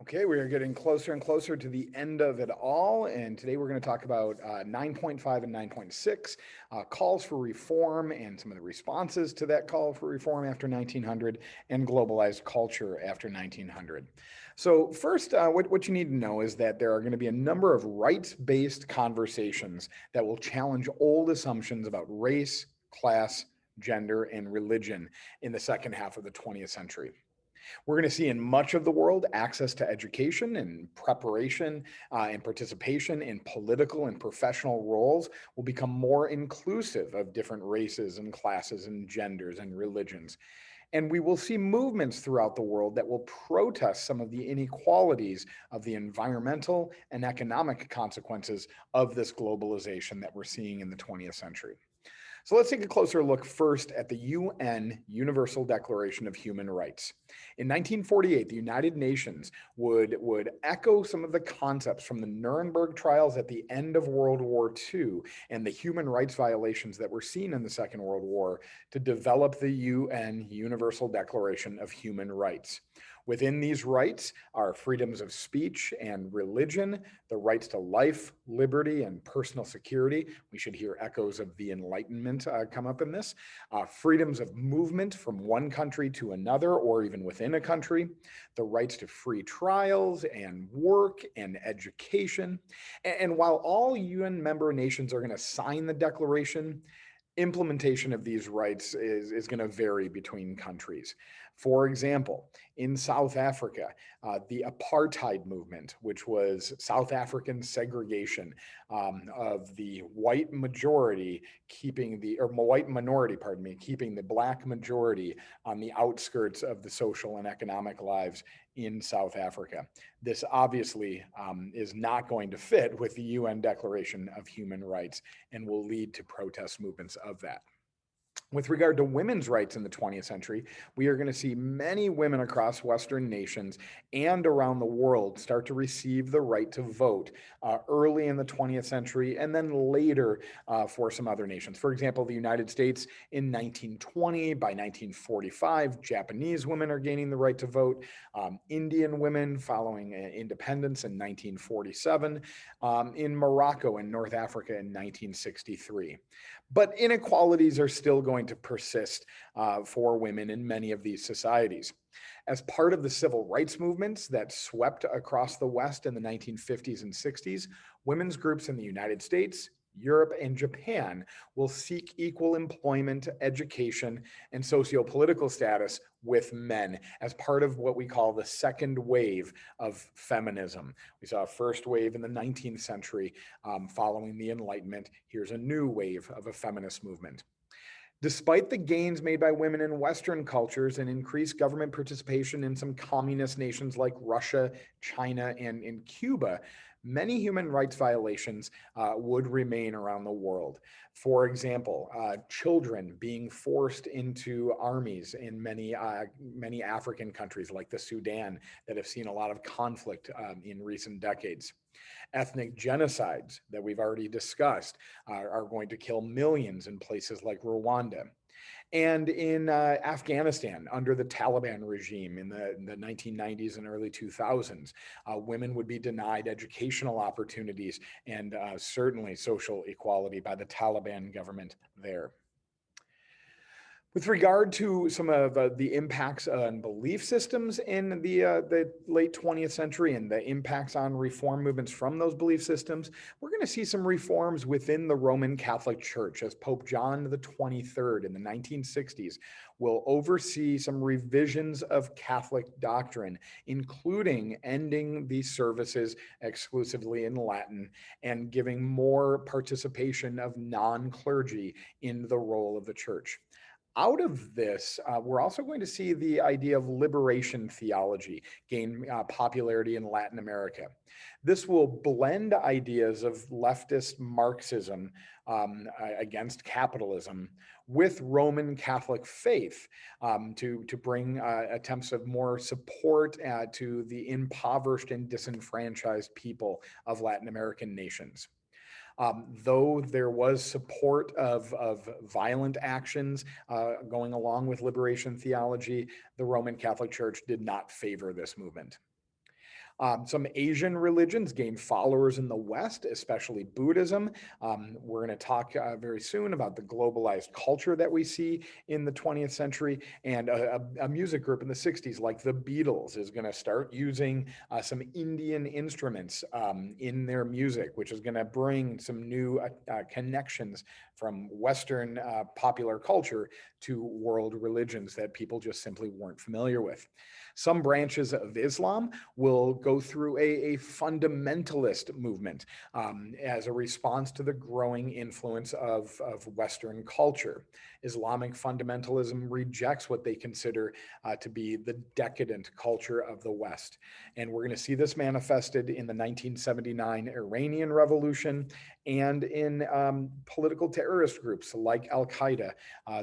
Okay, we are getting closer and closer to the end of it all, and today we're going to talk about 9.5 and 9.6 calls for reform and some of the responses to that call for reform after 1900 and globalized culture after 1900. So first, what you need to know is that there are going to be a number of rights-based conversations that will challenge old assumptions about race, class, gender, and religion in the second half of the 20th century. We're going to see in much of the world access to education and preparation and participation in political and professional roles will become more inclusive of different races and classes and genders and religions. And we will see movements throughout the world that will protest some of the inequalities of the environmental and economic consequences of this globalization that we're seeing in the 20th century. So let's take a closer look first at the UN Universal Declaration of Human Rights. In 1948, the United Nations would echo some of the concepts from the Nuremberg trials at the end of World War II and the human rights violations that were seen in the Second World War to develop the UN Universal Declaration of Human Rights. Within these rights are freedoms of speech and religion, the rights to life, liberty, and personal security. We should hear echoes of the Enlightenment come up in this. Freedoms of movement from one country to another or even within a country, the rights to free trials and work and education. And while all UN member nations are going to sign the declaration, implementation of these rights is going to vary between countries. For example, in South Africa, the apartheid movement, which was South African segregation of the white majority or white minority, pardon me, keeping the black majority on the outskirts of the social and economic lives in South Africa. This obviously is not going to fit with the UN Declaration of Human Rights and will lead to protest movements of that. With regard to women's rights in the 20th century, we are going to see many women across Western nations and around the world start to receive the right to vote early in the 20th century and then later for some other nations. For example, the United States in 1920, by 1945, Japanese women are gaining the right to vote, Indian women following independence in 1947, in Morocco and North Africa in 1963. But inequalities are still going to persist for women in many of these societies. As part of the civil rights movements that swept across the West in the 1950s and 60s, women's groups in the United States, Europe, and Japan will seek equal employment, education, and socio-political status with men as part of what we call the second wave of feminism. We saw a first wave in the 19th century following the Enlightenment. Here's a new wave of a feminist movement. Despite the gains made by women in Western cultures and increased government participation in some communist nations like Russia, China, and in Cuba, many human rights violations would remain around the world. For example, children being forced into armies in many African countries like the Sudan that have seen a lot of conflict in recent decades. Ethnic genocides that we've already discussed are going to kill millions in places like Rwanda. And in Afghanistan, under the Taliban regime in the 1990s and early 2000s, women would be denied educational opportunities and certainly social equality by the Taliban government there. With regard to some of the impacts on belief systems in the late 20th century and the impacts on reform movements from those belief systems, we're going to see some reforms within the Roman Catholic Church as Pope John the 23rd in the 1960s will oversee some revisions of Catholic doctrine, including ending these services exclusively in Latin and giving more participation of non-clergy in the role of the church. Out of this, we're also going to see the idea of liberation theology gain popularity in Latin America. This will blend ideas of leftist Marxism against capitalism with Roman Catholic faith to bring attempts of more support to the impoverished and disenfranchised people of Latin American nations. Though there was support of violent actions going along with liberation theology, the Roman Catholic Church did not favor this movement. Some Asian religions gain followers in the West, especially Buddhism. We're going to talk very soon about the globalized culture that we see in the 20th century. And a music group in the 60s, like the Beatles, is going to start using some Indian instruments in their music, which is going to bring some new connections from Western popular culture to world religions that people just simply weren't familiar with. Some branches of Islam will go through a fundamentalist movement as a response to the growing influence of Western culture. Islamic fundamentalism rejects what they consider to be the decadent culture of the West. And we're going to see this manifested in the 1979 Iranian Revolution and in political terrorist groups like Al-Qaeda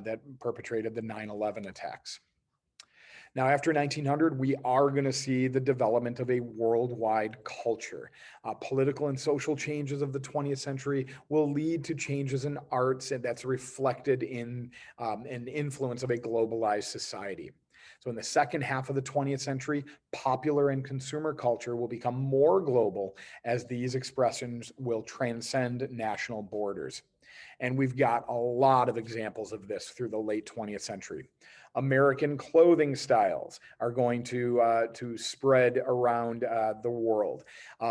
that perpetrated the 9/11 attacks. Now, after 1900, we are going to see the development of a worldwide culture. Political and social changes of the 20th century will lead to changes in arts, and that's reflected in an influence of a globalized society. So in the second half of the 20th century, popular and consumer culture will become more global as these expressions will transcend national borders. And we've got a lot of examples of this through the late 20th century. American clothing styles are going to spread around the world.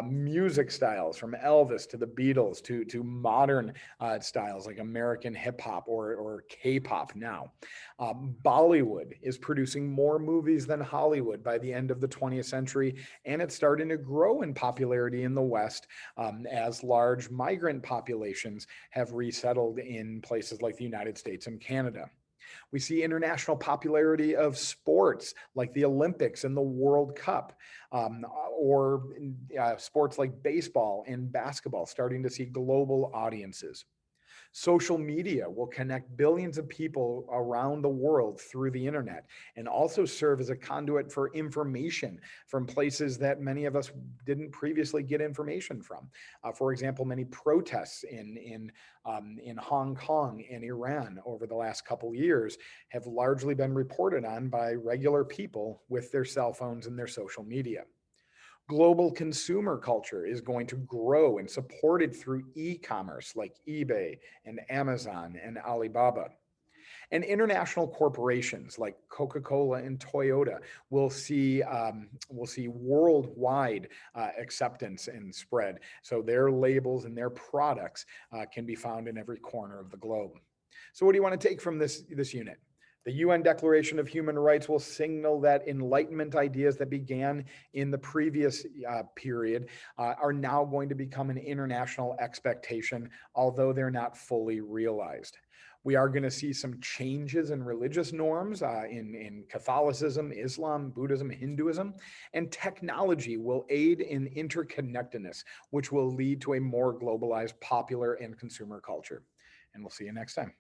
Music styles, from Elvis to the Beatles to modern styles like American hip hop or K-pop now. Bollywood is producing more movies than Hollywood by the end of the 20th century, and it's starting to grow in popularity in the West as large migrant populations have resettled in places like the United States and Canada. We see international popularity of sports like the Olympics and the World Cup, or sports like baseball and basketball starting to see global audiences. Social media will connect billions of people around the world through the internet and also serve as a conduit for information from places that many of us didn't previously get information from. For example, many protests in Hong Kong and Iran over the last couple years have largely been reported on by regular people with their cell phones and their social media. Global consumer culture is going to grow and supported through e-commerce like eBay and Amazon and Alibaba. And international corporations like Coca-Cola and Toyota will see worldwide acceptance and spread. So their labels and their products can be found in every corner of the globe. So what do you want to take from this unit? The UN Declaration of Human Rights will signal that Enlightenment ideas that began in the previous period are now going to become an international expectation, although they're not fully realized. We are going to see some changes in religious norms in Catholicism, Islam, Buddhism, Hinduism, and technology will aid in interconnectedness, which will lead to a more globalized popular and consumer culture. And we'll see you next time.